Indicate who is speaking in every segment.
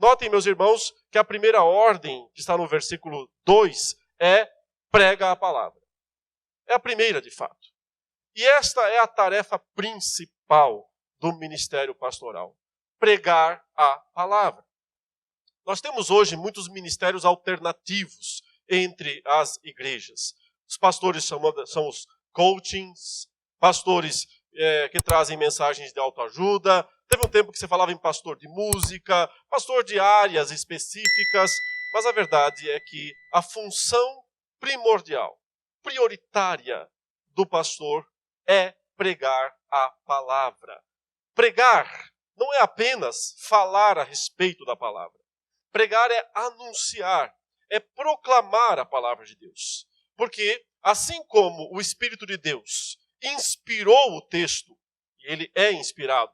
Speaker 1: Notem, meus irmãos, que a primeira ordem, que está no versículo 2, é prega a palavra. É a primeira, de fato. E esta é a tarefa principal do ministério pastoral. Pregar a palavra. Nós temos hoje muitos ministérios alternativos entre as igrejas. Os pastores são os coachings, pastores que trazem mensagens de autoajuda. Teve um tempo que você falava em pastor de música, pastor de áreas específicas, mas a verdade é que a função primordial, prioritária do pastor é pregar a palavra. Pregar não é apenas falar a respeito da palavra. Pregar é anunciar, é proclamar a palavra de Deus. Porque, assim como o Espírito de Deus inspirou o texto, e ele é inspirado,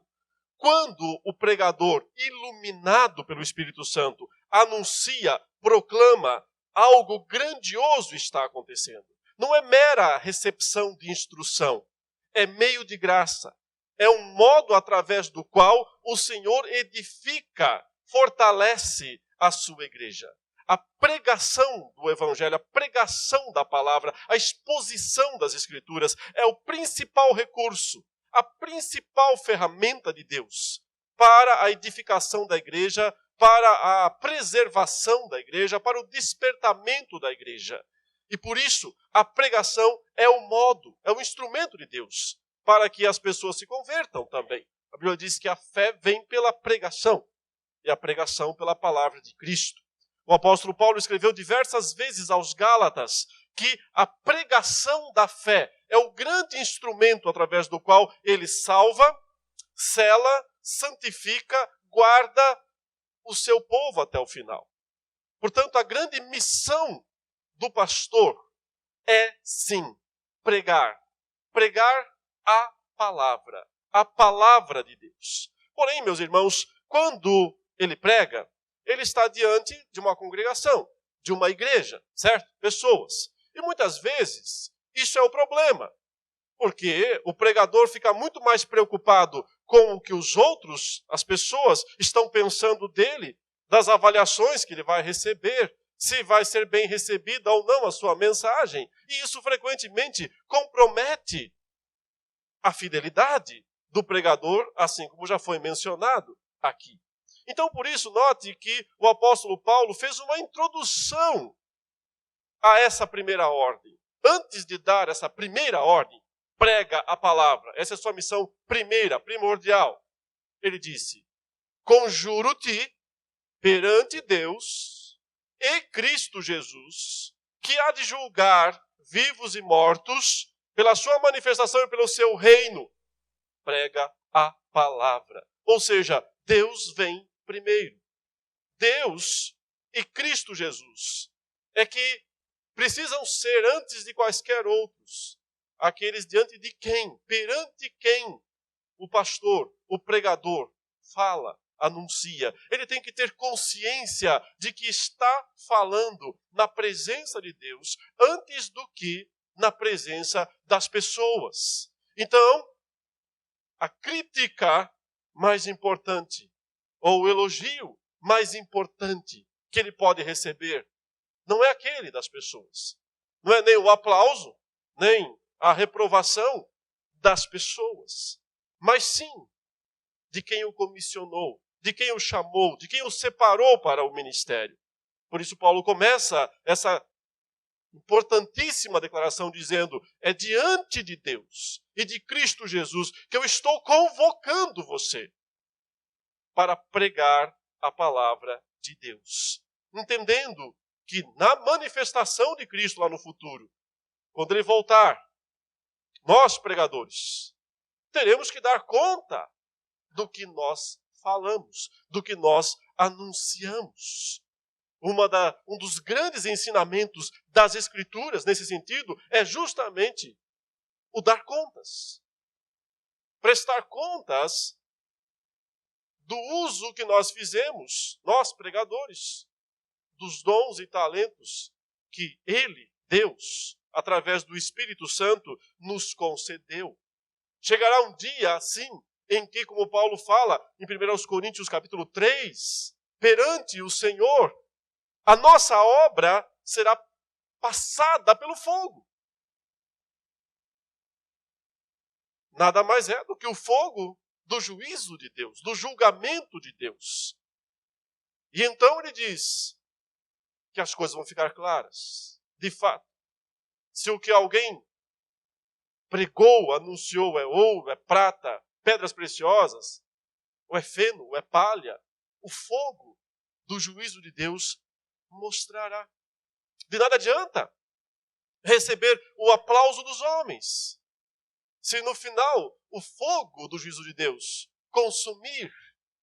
Speaker 1: quando o pregador, iluminado pelo Espírito Santo, anuncia, proclama, algo grandioso está acontecendo. Não é mera recepção de instrução, é meio de graça. É um modo através do qual o Senhor edifica, fortalece a sua igreja. A pregação do Evangelho, a pregação da palavra, a exposição das Escrituras é o principal recurso, a principal ferramenta de Deus para a edificação da igreja, para a preservação da igreja, para o despertamento da igreja. E por isso, a pregação é o modo, é o instrumento de Deus para que as pessoas se convertam também. A Bíblia diz que a fé vem pela pregação e a pregação pela palavra de Cristo. O apóstolo Paulo escreveu diversas vezes aos Gálatas que a pregação da fé é o grande instrumento através do qual ele salva, sela, santifica, guarda o seu povo até o final. Portanto, a grande missão do pastor é, sim, pregar. Pregar a palavra de Deus. Porém, meus irmãos, quando ele prega, ele está diante de uma congregação, de uma igreja, certo? Pessoas. E muitas vezes, isso é o problema. Porque o pregador fica muito mais preocupado com o que os outros, as pessoas, estão pensando dele, das avaliações que ele vai receber, se vai ser bem recebida ou não a sua mensagem. E isso frequentemente compromete a fidelidade do pregador, assim como já foi mencionado aqui. Então, por isso, note que o apóstolo Paulo fez uma introdução a essa primeira ordem. Antes de dar essa primeira ordem, prega a palavra. Essa é a sua missão primeira, primordial. Ele disse, conjuro-te perante Deus e Cristo Jesus, que há de julgar vivos e mortos pela sua manifestação e pelo seu reino. Prega a palavra. Ou seja, Deus vem primeiro. Deus e Cristo Jesus é que precisam ser, antes de quaisquer outros, aqueles diante de quem, perante quem o pastor, o pregador, fala, anuncia. Ele tem que ter consciência de que está falando na presença de Deus antes do que na presença das pessoas. Então, a crítica mais importante, ou o elogio mais importante que ele pode receber, não é aquele das pessoas. Não é nem o aplauso, nem a reprovação das pessoas, mas sim de quem o comissionou, de quem o chamou, de quem o separou para o ministério. Por isso Paulo começa essa importantíssima declaração dizendo, é diante de Deus e de Cristo Jesus que eu estou convocando você para pregar a palavra de Deus. Entendendo que na manifestação de Cristo lá no futuro, quando ele voltar, nós, pregadores, teremos que dar conta do que nós falamos, do que nós anunciamos. Um dos grandes ensinamentos das Escrituras, nesse sentido, é justamente o dar contas. Prestar contas do uso que nós fizemos, nós, pregadores, dos dons e talentos que Ele, Deus, através do Espírito Santo, nos concedeu. Chegará um dia, assim, em que, como Paulo fala em 1 Coríntios capítulo 3, perante o Senhor, a nossa obra será passada pelo fogo. Nada mais é do que o fogo do juízo de Deus, do julgamento de Deus. E então ele diz que as coisas vão ficar claras. De fato, se o que alguém pregou, anunciou é ouro, é prata, pedras preciosas, ou é feno, ou é palha, o fogo do juízo de Deus mostrará. De nada adianta receber o aplauso dos homens, se no final o fogo do juízo de Deus consumir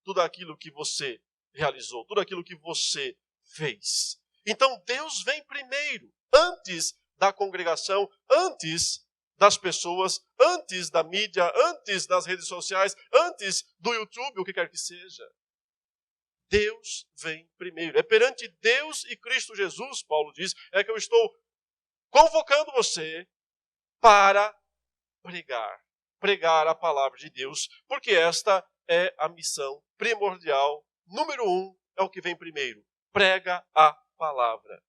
Speaker 1: tudo aquilo que você realizou, tudo aquilo que você fez. Então Deus vem primeiro, antes da congregação, antes das pessoas, antes da mídia, antes das redes sociais, antes do YouTube, o que quer que seja. Deus vem primeiro. É perante Deus e Cristo Jesus, Paulo diz, é que eu estou convocando você para pregar a palavra de Deus, porque esta é a missão primordial. Número 1 é o que vem primeiro. Prega a palavra.